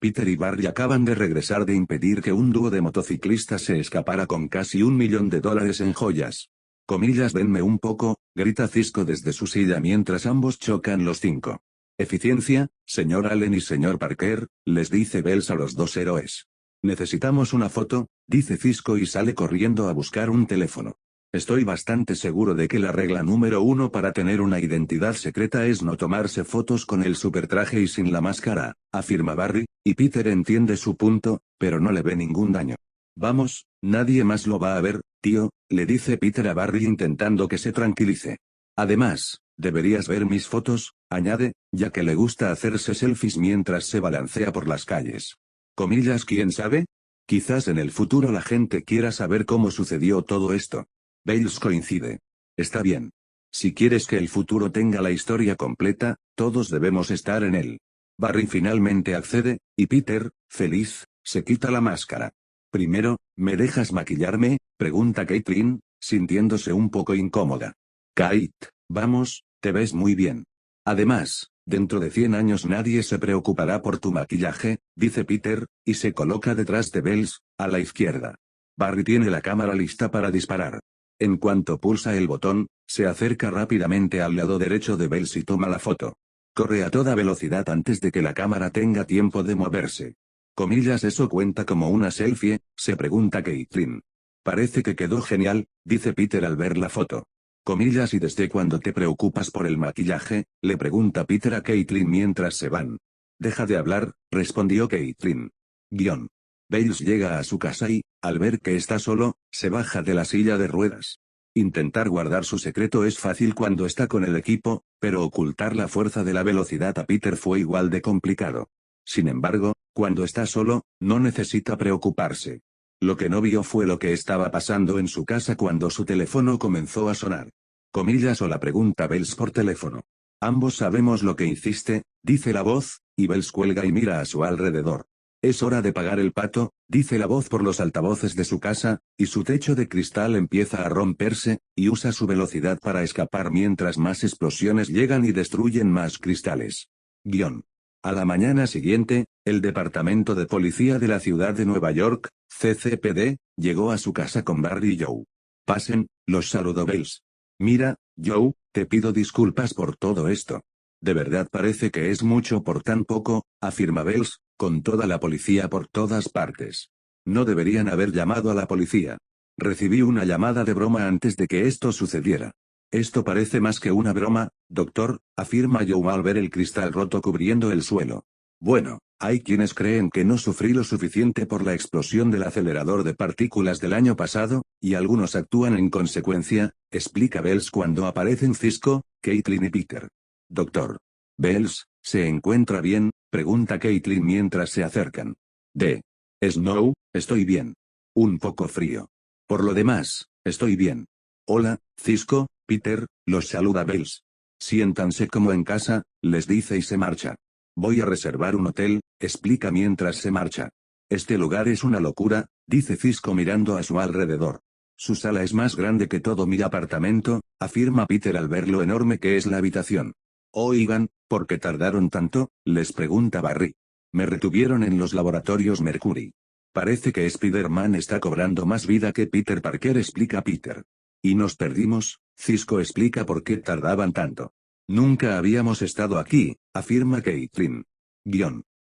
Peter y Barry acaban de regresar de impedir que un dúo de motociclistas se escapara con casi $1 millón en joyas. Comillas, denme un poco, grita Cisco desde su silla mientras ambos chocan los 5. Eficiencia, señor Allen y señor Parker, les dice Bells a los dos héroes. Necesitamos una foto, dice Cisco y sale corriendo a buscar un teléfono. Estoy bastante seguro de que la regla número 1 para tener una identidad secreta es no tomarse fotos con el supertraje y sin la máscara, afirma Barry, y Peter entiende su punto, pero no le ve ningún daño. Vamos, nadie más lo va a ver, tío, le dice Peter a Barry intentando que se tranquilice. Además, deberías ver mis fotos, añade, ya que le gusta hacerse selfies mientras se balancea por las calles. Comillas, ¿quién sabe? Quizás en el futuro la gente quiera saber cómo sucedió todo esto. Bales coincide. Está bien. Si quieres que el futuro tenga la historia completa, todos debemos estar en él. Barry finalmente accede, y Peter, feliz, se quita la máscara. Primero, ¿me dejas maquillarme?, pregunta Caitlin, sintiéndose un poco incómoda. Kate, vamos, te ves muy bien. Además, dentro de 100 años nadie se preocupará por tu maquillaje, dice Peter, y se coloca detrás de Bales, a la izquierda. Barry tiene la cámara lista para disparar. En cuanto pulsa el botón, se acerca rápidamente al lado derecho de Bales y toma la foto. Corre a toda velocidad antes de que la cámara tenga tiempo de moverse. Comillas, ¿eso cuenta como una selfie?, se pregunta Caitlin. Parece que quedó genial, dice Peter al ver la foto. Comillas, ¿y desde cuándo te preocupas por el maquillaje?, le pregunta Peter a Caitlin mientras se van. Deja de hablar, respondió Caitlin. Bales llega a su casa y, al ver que está solo, se baja de la silla de ruedas. Intentar guardar su secreto es fácil cuando está con el equipo, pero ocultar la fuerza de la velocidad a Peter fue igual de complicado. Sin embargo, cuando está solo, no necesita preocuparse. Lo que no vio fue lo que estaba pasando en su casa cuando su teléfono comenzó a sonar. Comillas, o la pregunta Bales por teléfono. Ambos sabemos lo que hiciste, dice la voz, y Bales cuelga y mira a su alrededor. Es hora de pagar el pato, dice la voz por los altavoces de su casa, y su techo de cristal empieza a romperse, y usa su velocidad para escapar mientras más explosiones llegan y destruyen más cristales. A la mañana siguiente, el Departamento de Policía de la Ciudad de Nueva York, CCPD, llegó a su casa con Barry y Joe. Pasen, los saludó Bales. Mira, Joe, te pido disculpas por todo esto. De verdad parece que es mucho por tan poco, afirma Bales, con toda la policía por todas partes. No deberían haber llamado a la policía. Recibí una llamada de broma antes de que esto sucediera. Esto parece más que una broma, doctor, afirma Joe al ver el cristal roto cubriendo el suelo. Bueno, hay quienes creen que no sufrí lo suficiente por la explosión del acelerador de partículas del año pasado, y algunos actúan en consecuencia, explica Bales cuando aparecen Cisco, Caitlin y Peter. Doctor. Bales, ¿se encuentra bien?, pregunta Caitlin mientras se acercan. Snow, estoy bien. Un poco frío. Por lo demás, estoy bien. Hola, Cisco, Peter, los saluda Bales. Siéntanse como en casa, les dice y se marcha. Voy a reservar un hotel, explica mientras se marcha. Este lugar es una locura, dice Cisco mirando a su alrededor. Su sala es más grande que todo mi apartamento, afirma Peter al ver lo enorme que es la habitación. Oigan, ¿por qué tardaron tanto?, les pregunta Barry. Me retuvieron en los laboratorios Mercury. Parece que Spider-Man está cobrando más vida que Peter Parker, explica Peter. Y nos perdimos, Cisco explica por qué tardaban tanto. Nunca habíamos estado aquí, afirma Caitlin.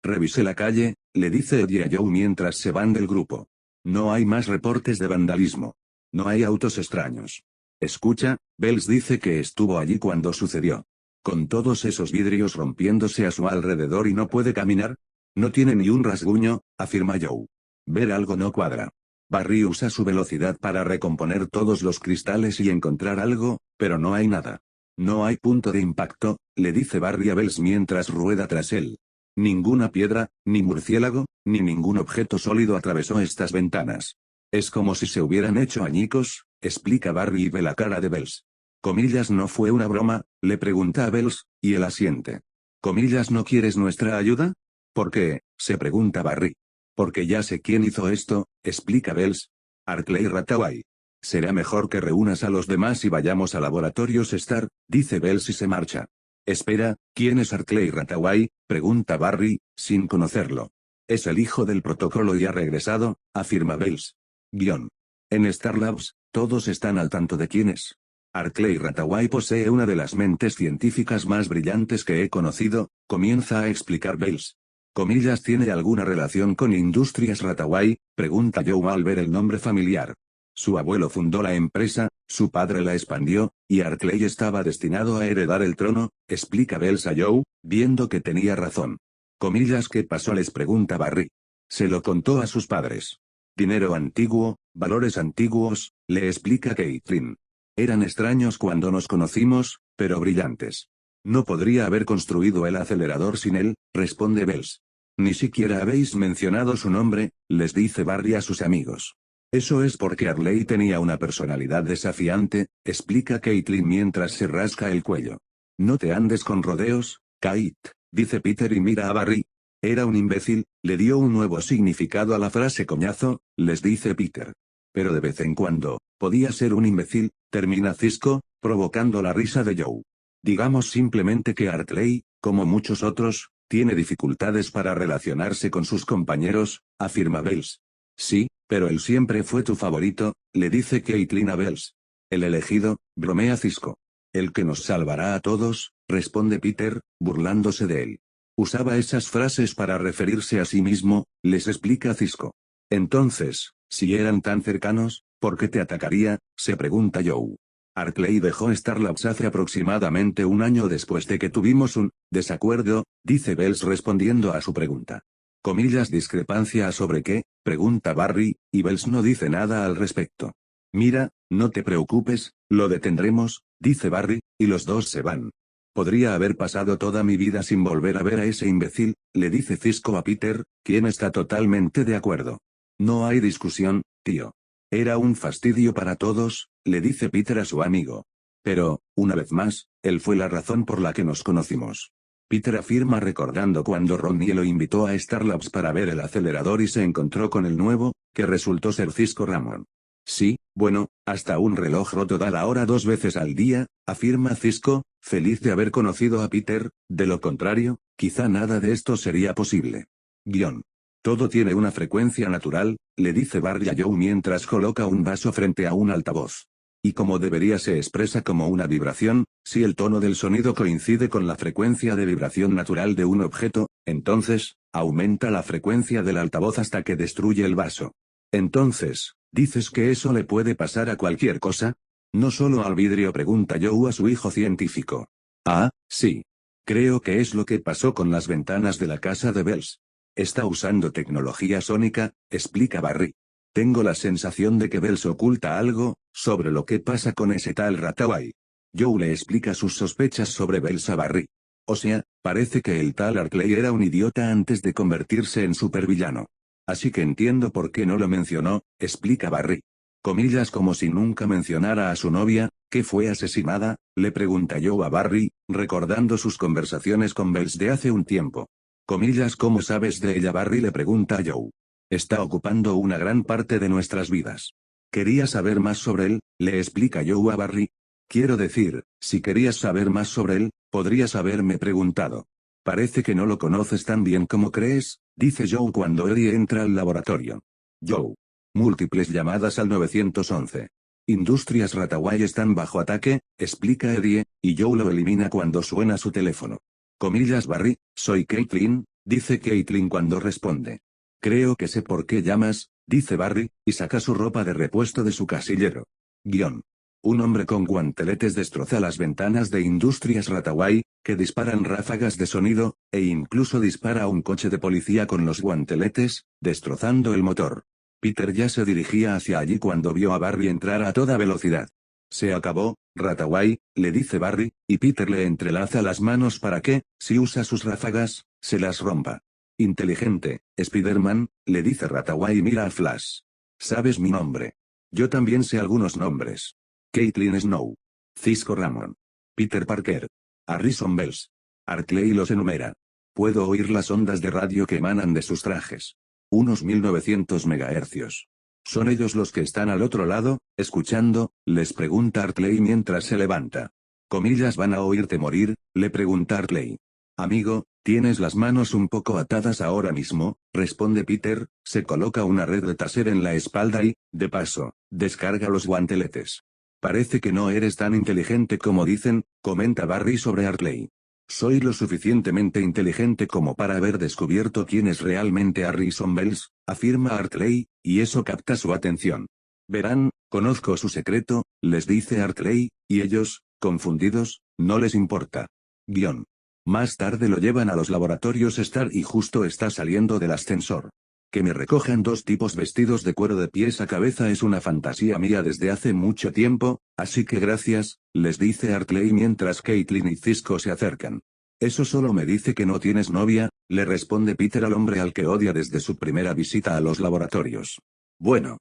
Revisé la calle, le dice Eddie a Joe mientras se van del grupo. No hay más reportes de vandalismo. No hay autos extraños. Escucha, Bales dice que estuvo allí cuando sucedió. Con todos esos vidrios rompiéndose a su alrededor y no puede caminar. No tiene ni un rasguño, afirma Joe. Ver algo no cuadra. Barry usa su velocidad para recomponer todos los cristales y encontrar algo, pero no hay nada. No hay punto de impacto, le dice Barry a Bales mientras rueda tras él. Ninguna piedra, ni murciélago, ni ningún objeto sólido atravesó estas ventanas. Es como si se hubieran hecho añicos, explica Barry y ve la cara de Bales. Comillas, ¿no fue una broma?, le pregunta a Bales, y él asiente. Comillas, ¿no quieres nuestra ayuda? ¿Por qué?, se pregunta Barry. Porque ya sé quién hizo esto, explica Bales. Arklay Rathaway. Será mejor que reúnas a los demás y vayamos a Laboratorios Star, dice Bales y se marcha. Espera, ¿quién es Arklay Rathaway?, pregunta Barry, sin conocerlo. Es el hijo del protocolo y ha regresado, afirma Bells. Guión. En Star Labs, todos están al tanto de quién es. Arklay Rataway posee una de las mentes científicas más brillantes que he conocido, comienza a explicar Bells. Comillas, ¿tiene alguna relación con Industrias Rataway? Pregunta Joe al ver el nombre familiar. Su abuelo fundó la empresa, su padre la expandió, y Arklay estaba destinado a heredar el trono, explica Bells a Joe, viendo que tenía razón. Comillas, ¿qué pasó? Les pregunta Barry. Se lo contó a sus padres. Dinero antiguo, valores antiguos, le explica Caitlin. Eran extraños cuando nos conocimos, pero brillantes. No podría haber construido el acelerador sin él, responde Bells. Ni siquiera habéis mencionado su nombre, les dice Barry a sus amigos. Eso es porque Arklay tenía una personalidad desafiante, explica Caitlin mientras se rasca el cuello. No te andes con rodeos, Kate, dice Peter y mira a Barry. Era un imbécil, le dio un nuevo significado a la frase coñazo, les dice Peter. Pero de vez en cuando, podía ser un imbécil, termina Cisco, provocando la risa de Joe. Digamos simplemente que Arklay, como muchos otros, tiene dificultades para relacionarse con sus compañeros, afirma Bells. Sí, pero él siempre fue tu favorito, le dice Caitlin a Bells. El elegido, bromea Cisco. El que nos salvará a todos, responde Peter, burlándose de él. Usaba esas frases para referirse a sí mismo, les explica Cisco. Entonces, si eran tan cercanos, ¿por qué te atacaría? Se pregunta Joe. Arklay dejó Star Labs hace aproximadamente un año después de que tuvimos un desacuerdo, dice Bells respondiendo a su pregunta. Comillas, discrepancia sobre qué, pregunta Barry, y Bells no dice nada al respecto. Mira, no te preocupes, lo detendremos, dice Barry, y los dos se van. Podría haber pasado toda mi vida sin volver a ver a ese imbécil, le dice Cisco a Peter, quien está totalmente de acuerdo. No hay discusión, tío. Era un fastidio para todos, le dice Peter a su amigo. Pero, una vez más, él fue la razón por la que nos conocimos. Peter afirma recordando cuando Ronnie lo invitó a Star Labs para ver el acelerador y se encontró con el nuevo, que resultó ser Cisco Ramon. Sí, bueno, hasta un reloj roto da la hora 2 veces al día, afirma Cisco, feliz de haber conocido a Peter, de lo contrario, quizá nada de esto sería posible. Guión. Todo tiene una frecuencia natural, le dice Barry a Joe mientras coloca un vaso frente a un altavoz. Y como debería se expresa como una vibración, si el tono del sonido coincide con la frecuencia de vibración natural de un objeto, entonces, aumenta la frecuencia del altavoz hasta que destruye el vaso. Entonces, ¿dices que eso le puede pasar a cualquier cosa? No solo al vidrio, pregunta Joe a su hijo científico. Ah, sí. Creo que es lo que pasó con las ventanas de la casa de Bells. Está usando tecnología sónica, explica Barry. Tengo la sensación de que Bells oculta algo, sobre lo que pasa con ese tal Rataway. Joe le explica sus sospechas sobre Bells a Barry. O sea, parece que el tal Arklay era un idiota antes de convertirse en supervillano. Así que entiendo por qué no lo mencionó, explica Barry. Comillas, como si nunca mencionara a su novia, que fue asesinada, le pregunta Joe a Barry, recordando sus conversaciones con Bells de hace un tiempo. Comillas, ¿cómo sabes de ella? Barry le pregunta a Joe. Está ocupando una gran parte de nuestras vidas. ¿Querías saber más sobre él? Le explica Joe a Barry. Quiero decir, si querías saber más sobre él, podrías haberme preguntado. Parece que no lo conoces tan bien como crees, dice Joe cuando Eddie entra al laboratorio. Joe. Múltiples llamadas al 911. Industrias Rataway están bajo ataque, explica Eddie, y Joe lo elimina cuando suena su teléfono. Comillas, Barry, soy Caitlin, dice Caitlin cuando responde. Creo que sé por qué llamas, dice Barry, y saca su ropa de repuesto de su casillero. Guión. Un hombre con guanteletes destroza las ventanas de Industrias Rataway, que disparan ráfagas de sonido, e incluso dispara a un coche de policía con los guanteletes, destrozando el motor. Peter ya se dirigía hacia allí cuando vio a Barry entrar a toda velocidad. Se acabó, Rataway, le dice Barry, y Peter le entrelaza las manos para que, si usa sus ráfagas, se las rompa. Inteligente, Spider-Man, le dice Rataway y mira a Flash. ¿Sabes mi nombre? Yo también sé algunos nombres. Caitlin Snow. Cisco Ramon. Peter Parker. Harrison Bells. Arklay los enumera. Puedo oír las ondas de radio que emanan de sus trajes. Unos 1900 megahercios. ¿Son ellos los que están al otro lado, escuchando? Les pregunta Arklay mientras se levanta. Comillas, ¿van a oírte morir? Le pregunta Arklay. Amigo, Tienes las manos un poco atadas ahora mismo, responde Peter, se coloca una red de taser en la espalda y, de paso, descarga los guanteletes. Parece que no eres tan inteligente como dicen, comenta Barry sobre Hartley. Soy lo suficientemente inteligente como para haber descubierto quién es realmente Harrison Wells, afirma Hartley, y eso capta su atención. Verán, conozco su secreto, les dice Hartley, y ellos, confundidos, no les importa. Guión. Más tarde lo llevan a los laboratorios Star y justo está saliendo del ascensor. Que me recojan dos tipos vestidos de cuero de pies a cabeza es una fantasía mía desde hace mucho tiempo, así que gracias, les dice Hartley mientras Caitlin y Cisco se acercan. Eso solo me dice que no tienes novia, le responde Peter al hombre al que odia desde su primera visita a los laboratorios. Bueno,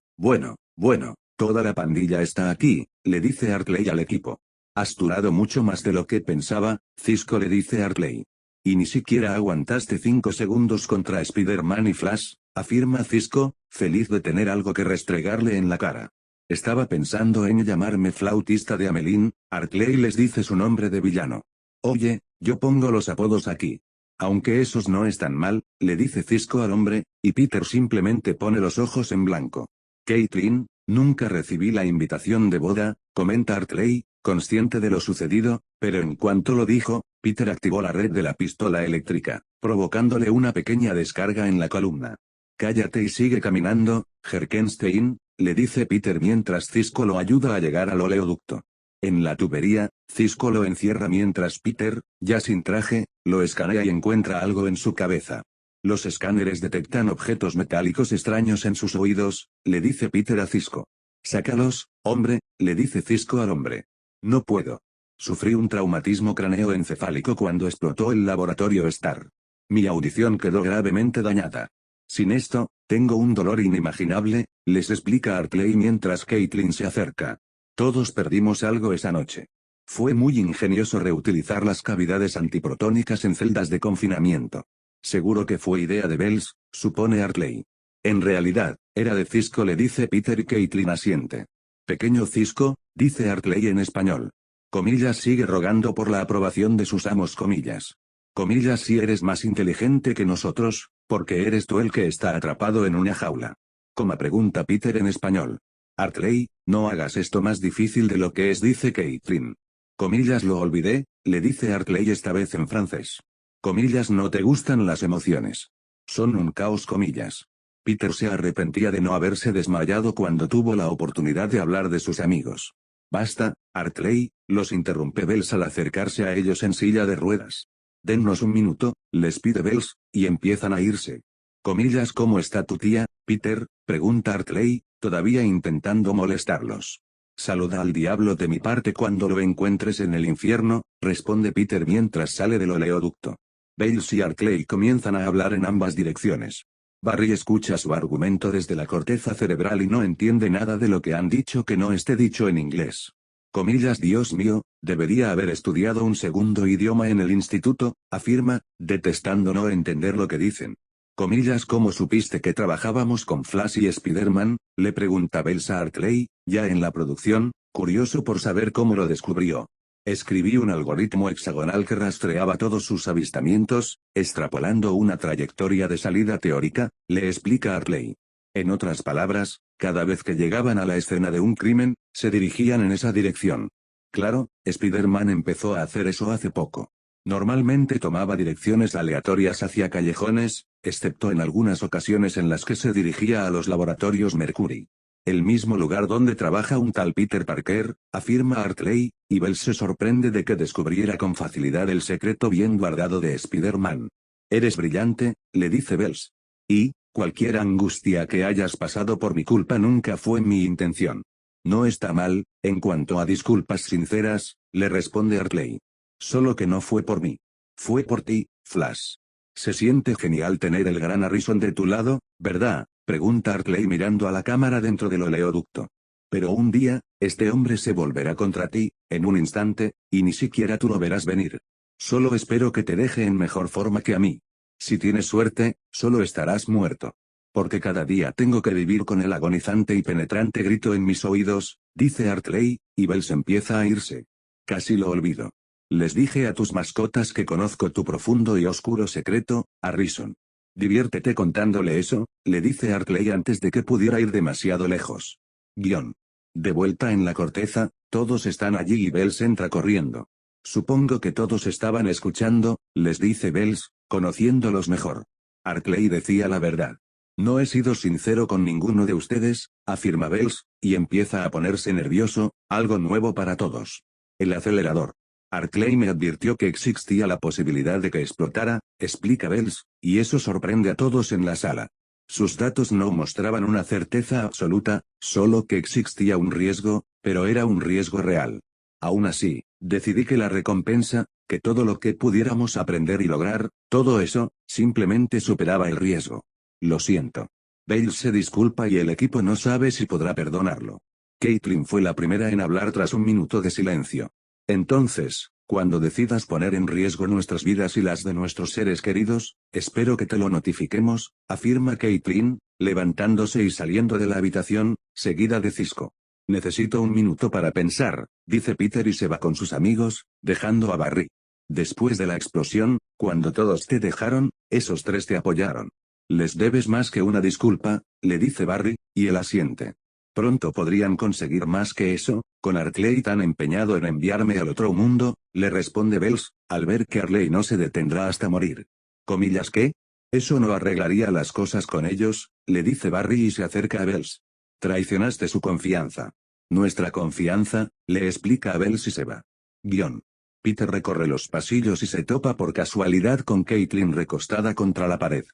toda la pandilla está aquí, le dice Hartley al equipo. Has durado mucho más de lo que pensaba, Cisco le dice Hartley. Y ni siquiera aguantaste 5 segundos contra Spider-Man y Flash, afirma Cisco, feliz de tener algo que restregarle en la cara. Estaba pensando en llamarme flautista de Amelín, Hartley les dice su nombre de villano. Oye, yo pongo los apodos aquí. Aunque esos no están mal, le dice Cisco al hombre, y Peter simplemente pone los ojos en blanco. Caitlin, nunca recibí la invitación de boda, comenta Hartley, consciente de lo sucedido, pero en cuanto lo dijo, Peter activó la red de la pistola eléctrica, provocándole una pequeña descarga en la columna. Cállate y sigue caminando, Herkenstein, le dice Peter mientras Cisco lo ayuda a llegar al oleoducto. En la tubería, Cisco lo encierra mientras Peter, ya sin traje, lo escanea y encuentra algo en su cabeza. Los escáneres detectan objetos metálicos extraños en sus oídos, le dice Peter a Cisco. Sácalos, hombre, le dice Cisco al hombre. No puedo. Sufrí un traumatismo craneoencefálico cuando explotó el laboratorio Star. Mi audición quedó gravemente dañada. Sin esto, tengo un dolor inimaginable, les explica Hartley mientras Caitlin se acerca. Todos perdimos algo esa noche. Fue muy ingenioso reutilizar las cavidades antiprotónicas en celdas de confinamiento. Seguro que fue idea de Wells, supone Hartley. En realidad, era de Cisco, le dice Peter y Caitlin asiente. Pequeño Cisco, dice Hartley en español. Comillas sigue rogando por la aprobación de sus amos comillas. Comillas si eres más inteligente que nosotros, porque eres tú el que está atrapado en una jaula. Coma pregunta Peter en español. Hartley, no hagas esto más difícil de lo que es, dice Caitlin. Comillas lo olvidé, le dice Hartley esta vez en francés. Comillas no te gustan las emociones. Son un caos comillas. Peter se arrepentía de no haberse desmayado cuando tuvo la oportunidad de hablar de sus amigos. Basta, Hartley, los interrumpe Wells al acercarse a ellos en silla de ruedas. Dennos un minuto, les pide Wells, y empiezan a irse. Comillas ¿cómo está tu tía, Peter? Pregunta Hartley, todavía intentando molestarlos. Saluda al diablo de mi parte cuando lo encuentres en el infierno, responde Peter mientras sale del oleoducto. Wells y Hartley comienzan a hablar en ambas direcciones. Barry escucha su argumento desde la corteza cerebral y no entiende nada de lo que han dicho que no esté dicho en inglés. Comillas Dios mío, debería haber estudiado un segundo idioma en el instituto, afirma, detestando no entender lo que dicen. Comillas ¿cómo supiste que trabajábamos con Flash y Spider-Man? Le pregunta Wells a Hartley, ya en la producción, curioso por saber cómo lo descubrió. Escribí un algoritmo hexagonal que rastreaba todos sus avistamientos, extrapolando una trayectoria de salida teórica, le explica Hartley. En otras palabras, cada vez que llegaban a la escena de un crimen, se dirigían en esa dirección. Claro, Spider-Man empezó a hacer eso hace poco. Normalmente tomaba direcciones aleatorias hacia callejones, excepto en algunas ocasiones en las que se dirigía a los laboratorios Mercury. El mismo lugar donde trabaja un tal Peter Parker, afirma Hartley, y Wells se sorprende de que descubriera con facilidad el secreto bien guardado de Spider-Man. Eres brillante, le dice Wells. Y, cualquier angustia que hayas pasado por mi culpa nunca fue mi intención. No está mal, en cuanto a disculpas sinceras, le responde Hartley. Solo que no fue por mí. Fue por ti, Flash. Se siente genial tener el gran Harrison de tu lado, ¿verdad? Pregunta Hartley mirando a la cámara dentro del oleoducto. Pero un día, este hombre se volverá contra ti, en un instante, y ni siquiera tú lo verás venir. Solo espero que te deje en mejor forma que a mí. Si tienes suerte, solo estarás muerto. Porque cada día tengo que vivir con el agonizante y penetrante grito en mis oídos, dice Hartley, y Wells empieza a irse. Casi lo olvido. Les dije a tus mascotas que conozco tu profundo y oscuro secreto, Harrison. Diviértete contándole eso, le dice Arklay antes de que pudiera ir demasiado lejos. Guión. De vuelta en la corteza, todos están allí y Bells entra corriendo. Supongo que todos estaban escuchando, les dice Bells, conociéndolos mejor. Arklay decía la verdad. No he sido sincero con ninguno de ustedes, afirma Bells, y empieza a ponerse nervioso, algo nuevo para todos. El acelerador. Arklay me advirtió que existía la posibilidad de que explotara, explica Bells, y eso sorprende a todos en la sala. Sus datos no mostraban una certeza absoluta, solo que existía un riesgo, pero era un riesgo real. Aún así, decidí que la recompensa, que todo lo que pudiéramos aprender y lograr, todo eso, simplemente superaba el riesgo. Lo siento. Bells se disculpa y el equipo no sabe si podrá perdonarlo. Caitlin fue la primera en hablar tras un minuto de silencio. Entonces, cuando decidas poner en riesgo nuestras vidas y las de nuestros seres queridos, espero que te lo notifiquemos, afirma Caitlin, levantándose y saliendo de la habitación, seguida de Cisco. Necesito un minuto para pensar, dice Peter y se va con sus amigos, dejando a Barry. Después de la explosión, cuando todos te dejaron, esos tres te apoyaron. Les debes más que una disculpa, le dice Barry, y él asiente. Pronto podrían conseguir más que eso, con Arklay tan empeñado en enviarme al otro mundo, le responde Bells, al ver que Arklay no se detendrá hasta morir. ¿Comillas qué? Eso no arreglaría las cosas con ellos, le dice Barry y se acerca a Bells. Traicionaste su confianza. Nuestra confianza, le explica a Bells y se va. Guión. Peter recorre los pasillos y se topa por casualidad con Caitlin recostada contra la pared.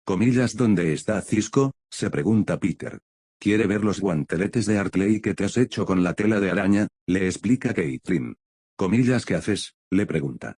Comillas ¿dónde está Cisco? Se pregunta Peter. Quiere ver los guanteletes de Arklay que te has hecho con la tela de araña, le explica Caitlin. Comillas ¿qué haces? Le pregunta.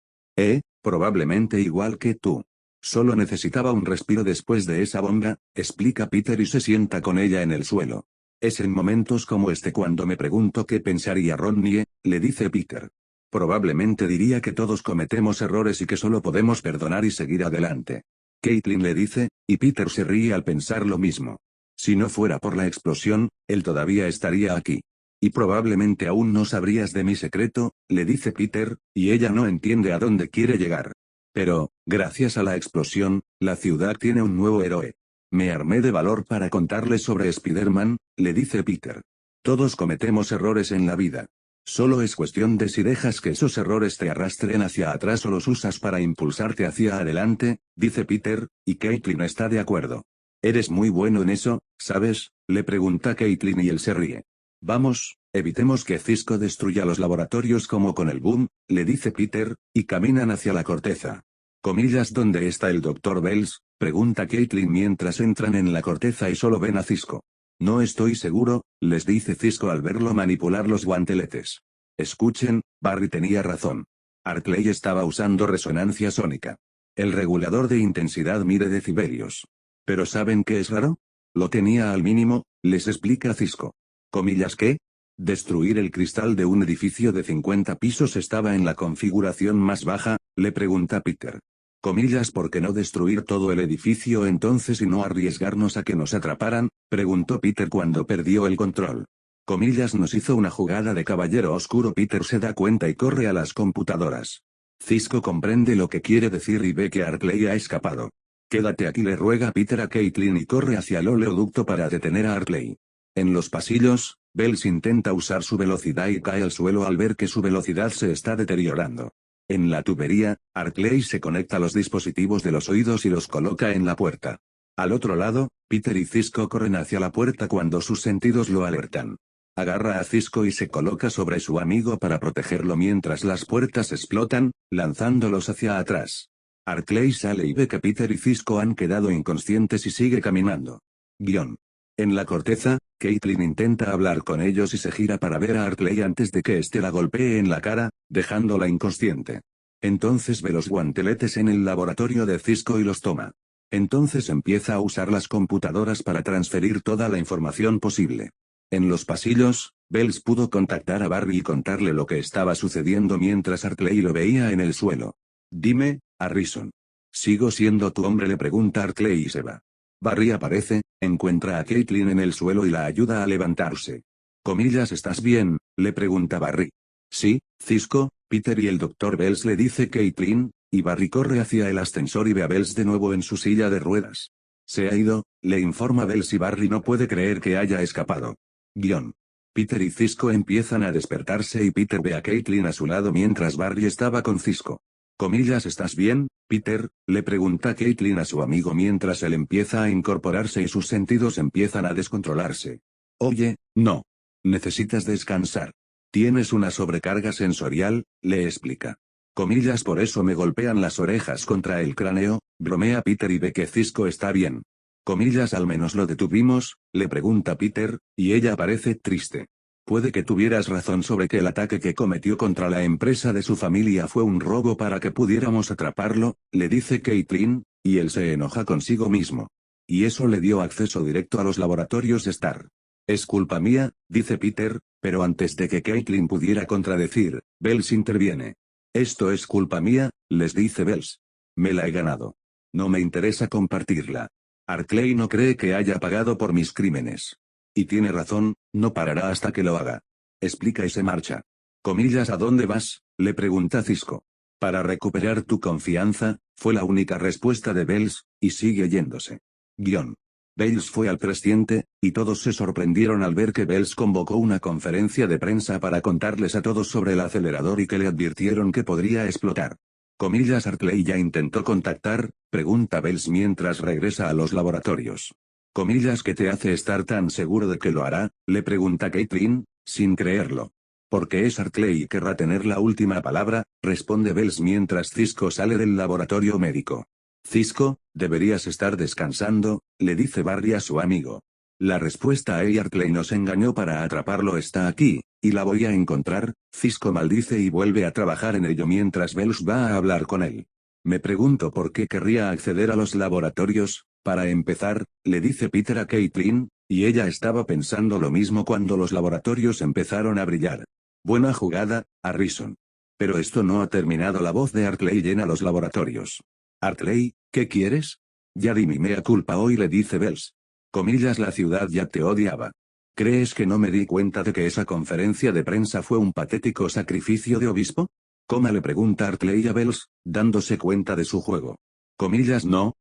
Probablemente igual que tú. Solo necesitaba un respiro después de esa bomba, explica Peter y se sienta con ella en el suelo. Es en momentos como este cuando me pregunto qué pensaría Rodney, le dice Peter. Probablemente diría que todos cometemos errores y que solo podemos perdonar y seguir adelante. Caitlin le dice, y Peter se ríe al pensar lo mismo. Si no fuera por la explosión, él todavía estaría aquí. Y probablemente aún no sabrías de mi secreto, le dice Peter, y ella no entiende a dónde quiere llegar. Pero, gracias a la explosión, la ciudad tiene un nuevo héroe. Me armé de valor para contarle sobre Spider-Man, le dice Peter. Todos cometemos errores en la vida. Solo es cuestión de si dejas que esos errores te arrastren hacia atrás o los usas para impulsarte hacia adelante, dice Peter, y Caitlin está de acuerdo. Eres muy bueno en eso, ¿sabes? Le pregunta Caitlin y él se ríe. Vamos, evitemos que Cisco destruya los laboratorios como con el boom, le dice Peter, y caminan hacia la corteza. Comillas ¿dónde está el Dr. Bells? Pregunta Caitlin mientras entran en la corteza y solo ven a Cisco. No estoy seguro, les dice Cisco al verlo manipular los guanteletes. Escuchen, Barry tenía razón. Arklay estaba usando resonancia sónica. El regulador de intensidad mide decibelios. ¿Pero saben qué es raro? Lo tenía al mínimo, les explica Cisco. ¿Comillas qué? Destruir el cristal de un edificio de 50 pisos estaba en la configuración más baja, le pregunta Peter. Comillas ¿por qué no destruir todo el edificio entonces y no arriesgarnos a que nos atraparan? Preguntó Peter cuando perdió el control. Comillas nos hizo una jugada de caballero oscuro. Peter se da cuenta y corre a las computadoras. Cisco comprende lo que quiere decir y ve que Arklay ha escapado. Quédate aquí le ruega Peter a Caitlin y corre hacia el oleoducto para detener a Arklay. En los pasillos, Bells intenta usar su velocidad y cae al suelo al ver que su velocidad se está deteriorando. En la tubería, Arklay se conecta a los dispositivos de los oídos y los coloca en la puerta. Al otro lado, Peter y Cisco corren hacia la puerta cuando sus sentidos lo alertan. Agarra a Cisco y se coloca sobre su amigo para protegerlo mientras las puertas explotan, lanzándolos hacia atrás. Arklay sale y ve que Peter y Cisco han quedado inconscientes y sigue caminando. Guión. En la corteza, Caitlin intenta hablar con ellos y se gira para ver a Arklay antes de que éste la golpee en la cara, dejándola inconsciente. Entonces ve los guanteletes en el laboratorio de Cisco y los toma. Entonces empieza a usar las computadoras para transferir toda la información posible. En los pasillos, Bells pudo contactar a Barry y contarle lo que estaba sucediendo mientras Arklay lo veía en el suelo. Dime, Harrison. ¿Sigo siendo tu hombre? Le pregunta Arklay y se va. Barry aparece, encuentra a Caitlin en el suelo y la ayuda a levantarse. Comillas ¿estás bien? Le pregunta Barry. Sí, Cisco, Peter y el Dr. Bells, le dice Caitlin, y Barry corre hacia el ascensor y ve a Bells de nuevo en su silla de ruedas. Se ha ido, le informa Bells y Barry no puede creer que haya escapado. Guión. Peter y Cisco empiezan a despertarse y Peter ve a Caitlin a su lado mientras Barry estaba con Cisco. Comillas, ¿estás bien, Peter?, le pregunta Caitlin a su amigo mientras él empieza a incorporarse y sus sentidos empiezan a descontrolarse. Oye, no. Necesitas descansar. Tienes una sobrecarga sensorial, le explica. Comillas, por eso me golpean las orejas contra el cráneo, bromea Peter y ve que Cisco está bien. Comillas, al menos lo detuvimos, le pregunta Peter, y ella parece triste. Puede que tuvieras razón sobre que el ataque que cometió contra la empresa de su familia fue un robo para que pudiéramos atraparlo, le dice Caitlin, y él se enoja consigo mismo. Y eso le dio acceso directo a los laboratorios de Star. Es culpa mía, dice Peter, pero antes de que Caitlin pudiera contradecir, Bells interviene. Esto es culpa mía, les dice Bells. Me la he ganado. No me interesa compartirla. Arklay no cree que haya pagado por mis crímenes. Y tiene razón, no parará hasta que lo haga. Explica y se marcha. Comillas, ¿a dónde vas?, le pregunta Cisco. Para recuperar tu confianza, fue la única respuesta de Bells, y sigue yéndose. Guión. Bells fue al presidente, y todos se sorprendieron al ver que Bells convocó una conferencia de prensa para contarles a todos sobre el acelerador y que le advirtieron que podría explotar. Comillas, Arklay ya intentó contactar, pregunta Bells mientras regresa a los laboratorios. Comillas, ¿qué te hace estar tan seguro de que lo hará?, le pregunta Caitlin, sin creerlo. Porque es Arklay y querrá tener la última palabra, responde Bells mientras Cisco sale del laboratorio médico. Cisco, deberías estar descansando, le dice Barry a su amigo. La respuesta a Arklay nos engañó para atraparlo está aquí, y la voy a encontrar. Cisco maldice y vuelve a trabajar en ello mientras Bells va a hablar con él. Me pregunto por qué querría acceder a los laboratorios. Para empezar, le dice Peter a Caitlin, y ella estaba pensando lo mismo cuando los laboratorios empezaron a brillar. Buena jugada, Harrison. Pero esto no ha terminado. La voz de Arklay llena los laboratorios. Arklay, ¿qué quieres? Ya di mi mea culpa hoy, le dice Bells. Comillas, la ciudad ya te odiaba. ¿Crees que no me di cuenta de que esa conferencia de prensa fue un patético sacrificio de obispo? Coma, le pregunta Arklay a Bells, dándose cuenta de su juego. Comillas, no.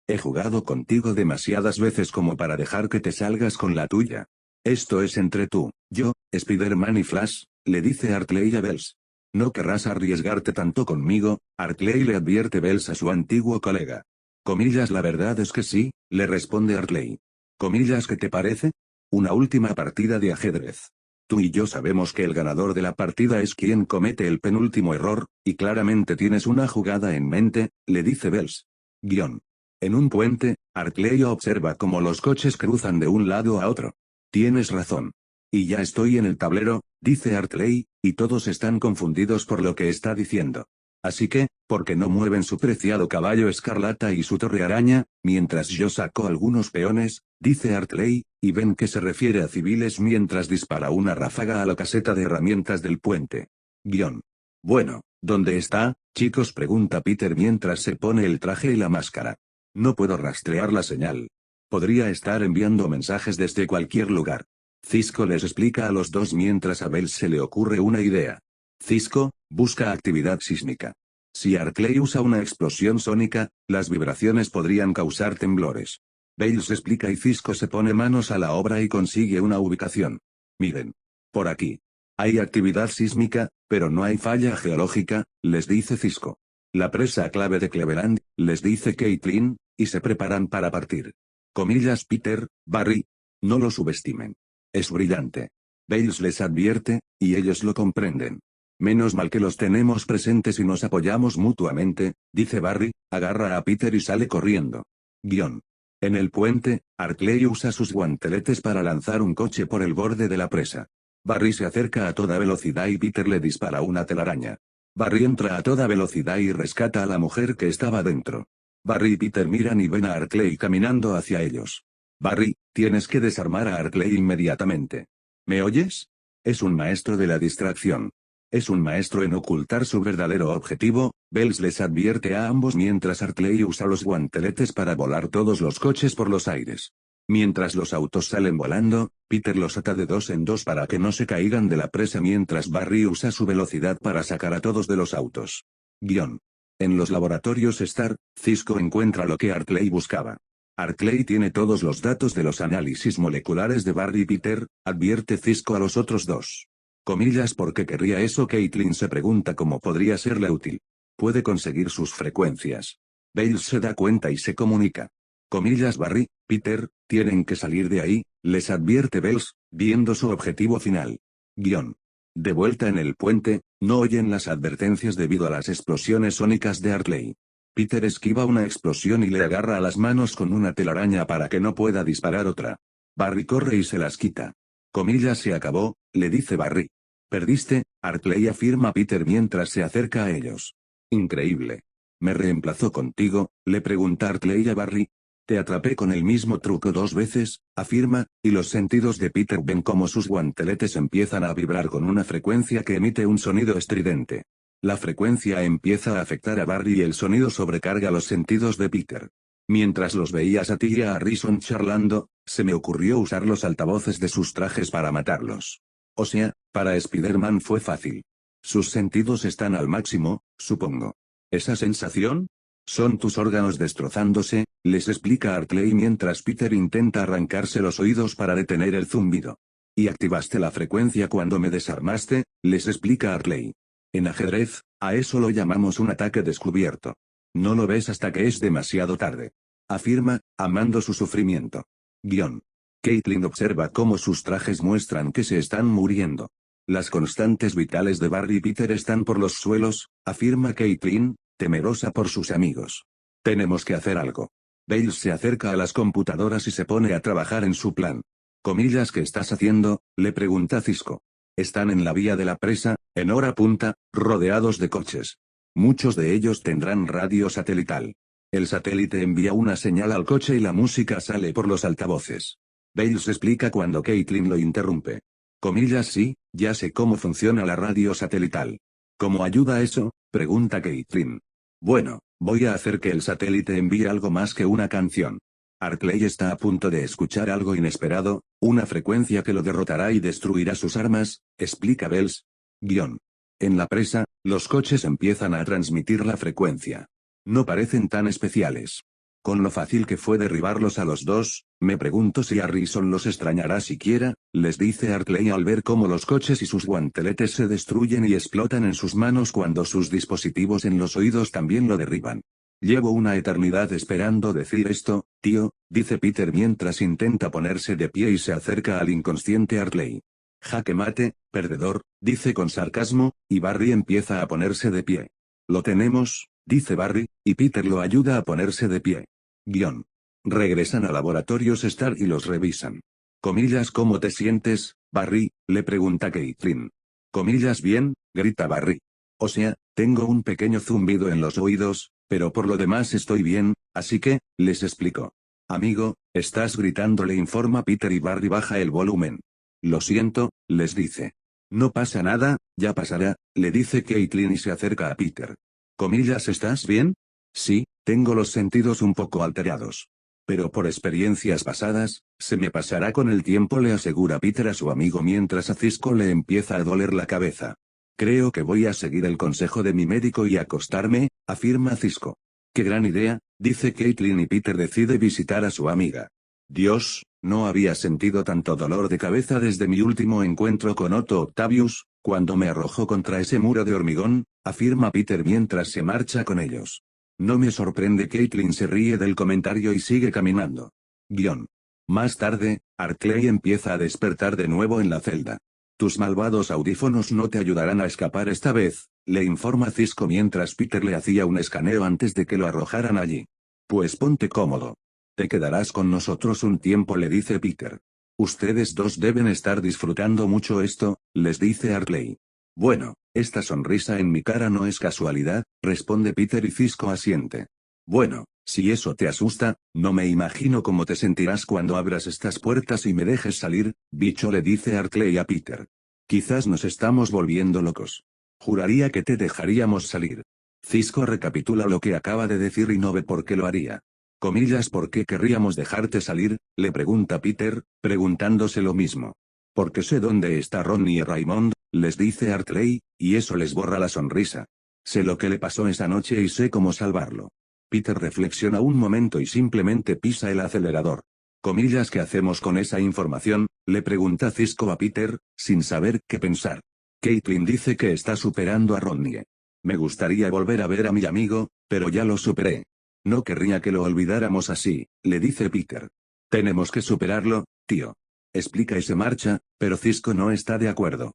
He jugado contigo demasiadas veces como para dejar que te salgas con la tuya. Esto es entre tú, yo, Spider-Man y Flash, le dice Arklay a Bells. No querrás arriesgarte tanto conmigo, Arklay le advierte Bells a su antiguo colega. Comillas, la verdad es que sí, le responde Arklay. Comillas, ¿qué te parece? Una última partida de ajedrez. Tú y yo sabemos que el ganador de la partida es quien comete el penúltimo error, y claramente tienes una jugada en mente, le dice Bells. Guión. En un puente, Arklay observa cómo los coches cruzan de un lado a otro. Tienes razón. Y ya estoy en el tablero, dice Arklay, y todos están confundidos por lo que está diciendo. Así que, ¿por qué no mueven su preciado caballo escarlata y su torre araña, mientras yo saco algunos peones? Dice Arklay, y ven que se refiere a civiles mientras dispara una ráfaga a la caseta de herramientas del puente. Guión. Bueno, ¿dónde está, chicos?, pregunta Peter mientras se pone el traje y la máscara. No puedo rastrear la señal. Podría estar enviando mensajes desde cualquier lugar. Cisco les explica a los dos mientras a Bells se le ocurre una idea. Cisco, busca actividad sísmica. Si Arklay usa una explosión sónica, las vibraciones podrían causar temblores. Bells explica y Cisco se pone manos a la obra y consigue una ubicación. Miren. Por aquí. Hay actividad sísmica, pero no hay falla geológica, les dice Cisco. La presa clave de Cleveland, les dice Caitlin, y se preparan para partir. Comillas, Peter, Barry. No lo subestimen. Es brillante. Bells les advierte, y ellos lo comprenden. Menos mal que los tenemos presentes y nos apoyamos mutuamente, dice Barry, agarra a Peter y sale corriendo. Guión. En el puente, Arklay usa sus guanteletes para lanzar un coche por el borde de la presa. Barry se acerca a toda velocidad y Peter le dispara una telaraña. Barry entra a toda velocidad y rescata a la mujer que estaba dentro. Barry y Peter miran y ven a Arklay caminando hacia ellos. Barry, tienes que desarmar a Arklay inmediatamente. ¿Me oyes? Es un maestro de la distracción. Es un maestro en ocultar su verdadero objetivo. Bells les advierte a ambos mientras Arklay usa los guanteletes para volar todos los coches por los aires. Mientras los autos salen volando, Peter los ata de dos en dos para que no se caigan de la presa mientras Barry usa su velocidad para sacar a todos de los autos. Guión. En los laboratorios Star, Cisco encuentra lo que Hartley buscaba. Hartley tiene todos los datos de los análisis moleculares de Barry y Peter, advierte Cisco a los otros dos. Comillas, ¿por qué querría eso? Caitlin se pregunta cómo podría serle útil. Puede conseguir sus frecuencias. Bales se da cuenta y se comunica. Comillas, Barry, Peter, tienen que salir de ahí, les advierte Bales, viendo su objetivo final. Guión. De vuelta en el puente, no oyen las advertencias debido a las explosiones sónicas de Hartley. Peter esquiva una explosión y le agarra a las manos con una telaraña para que no pueda disparar otra. Barry corre y se las quita. Comillas, se acabó, le dice Barry. Perdiste, Hartley, afirma Peter mientras se acerca a ellos. Increíble. ¿Me reemplazó contigo?, le pregunta Hartley a Barry. Te atrapé con el mismo truco 2 veces, afirma, y los sentidos de Peter ven como sus guanteletes empiezan a vibrar con una frecuencia que emite un sonido estridente. La frecuencia empieza a afectar a Barry y el sonido sobrecarga los sentidos de Peter. Mientras los veías a ti y a Harrison charlando, se me ocurrió usar los altavoces de sus trajes para matarlos. O sea, para Spider-Man fue fácil. Sus sentidos están al máximo, supongo. ¿Esa sensación? Son tus órganos destrozándose, les explica Hartley mientras Peter intenta arrancarse los oídos para detener el zumbido. Y activaste la frecuencia cuando me desarmaste, les explica Hartley. En ajedrez, a eso lo llamamos un ataque descubierto. No lo ves hasta que es demasiado tarde. Afirma, amando su sufrimiento. Guión. Caitlin observa cómo sus trajes muestran que se están muriendo. Las constantes vitales de Barry y Peter están por los suelos, afirma Caitlin, temerosa por sus amigos. Tenemos que hacer algo. Bales se acerca a las computadoras y se pone a trabajar en su plan. Comillas, ¿qué estás haciendo?, le pregunta Cisco. Están en la vía de la presa, en hora punta, rodeados de coches. Muchos de ellos tendrán radio satelital. El satélite envía una señal al coche y la música sale por los altavoces. Bales explica cuando Caitlin lo interrumpe. Comillas, sí, ya sé cómo funciona la radio satelital. ¿Cómo ayuda eso?, pregunta Caitlin. Bueno, voy a hacer que el satélite envíe algo más que una canción. Hartley está a punto de escuchar algo inesperado, una frecuencia que lo derrotará y destruirá sus armas, explica Bales. Guión. En la presa, los coches empiezan a transmitir la frecuencia. No parecen tan especiales. Con lo fácil que fue derribarlos a los dos, me pregunto si Harrison los extrañará siquiera, les dice Hartley al ver cómo los coches y sus guanteletes se destruyen y explotan en sus manos cuando sus dispositivos en los oídos también lo derriban. Llevo una eternidad esperando decir esto, tío, dice Peter mientras intenta ponerse de pie y se acerca al inconsciente Hartley. Jaque mate, perdedor, dice con sarcasmo, y Barry empieza a ponerse de pie. Lo tenemos, dice Barry, y Peter lo ayuda a ponerse de pie. Guión. Regresan a laboratorios Star y los revisan. Comillas, ¿cómo te sientes, Barry?, le pregunta Caitlin. Comillas, bien, grita Barry. O sea, tengo un pequeño zumbido en los oídos, pero por lo demás estoy bien, así que, les explico. Amigo, estás gritando, le informa Peter y Barry baja el volumen. Lo siento, les dice. No pasa nada, ya pasará, le dice Caitlin y se acerca a Peter. Comillas, ¿estás bien? Sí, tengo los sentidos un poco alterados. Pero por experiencias pasadas, se me pasará con el tiempo, le asegura Peter a su amigo mientras a Cisco le empieza a doler la cabeza. Creo que voy a seguir el consejo de mi médico y acostarme, afirma Cisco. Qué gran idea, dice Caitlin y Peter decide visitar a su amiga. Dios, no había sentido tanto dolor de cabeza desde mi último encuentro con Otto Octavius, cuando me arrojó contra ese muro de hormigón, afirma Peter mientras se marcha con ellos. No me sorprende, Caitlin se ríe del comentario y sigue caminando. Guión. Más tarde, Hartley empieza a despertar de nuevo en la celda. Tus malvados audífonos no te ayudarán a escapar esta vez, le informa Cisco mientras Peter le hacía un escaneo antes de que lo arrojaran allí. Pues ponte cómodo. Te quedarás con nosotros un tiempo, le dice Peter. Ustedes dos deben estar disfrutando mucho esto, les dice Hartley. Bueno, esta sonrisa en mi cara no es casualidad, responde Peter y Cisco asiente. Bueno, si eso te asusta, no me imagino cómo te sentirás cuando abras estas puertas y me dejes salir, bicho, le dice Hartley a Peter. Quizás nos estamos volviendo locos. Juraría que te dejaríamos salir. Cisco recapitula lo que acaba de decir y no ve por qué lo haría. Comillas, ¿por qué querríamos dejarte salir? Le pregunta Peter, preguntándose lo mismo. Porque sé dónde está Ronnie y Raymond, les dice Hartley, y eso les borra la sonrisa. Sé lo que le pasó esa noche y sé cómo salvarlo. Peter reflexiona un momento y simplemente pisa el acelerador. Comillas, ¿qué hacemos con esa información? Le pregunta Cisco a Peter, sin saber qué pensar. Caitlin dice que está superando a Ronnie. Me gustaría volver a ver a mi amigo, pero ya lo superé. No querría que lo olvidáramos así, le dice Peter. Tenemos que superarlo, tío. Explica y se marcha, pero Cisco no está de acuerdo.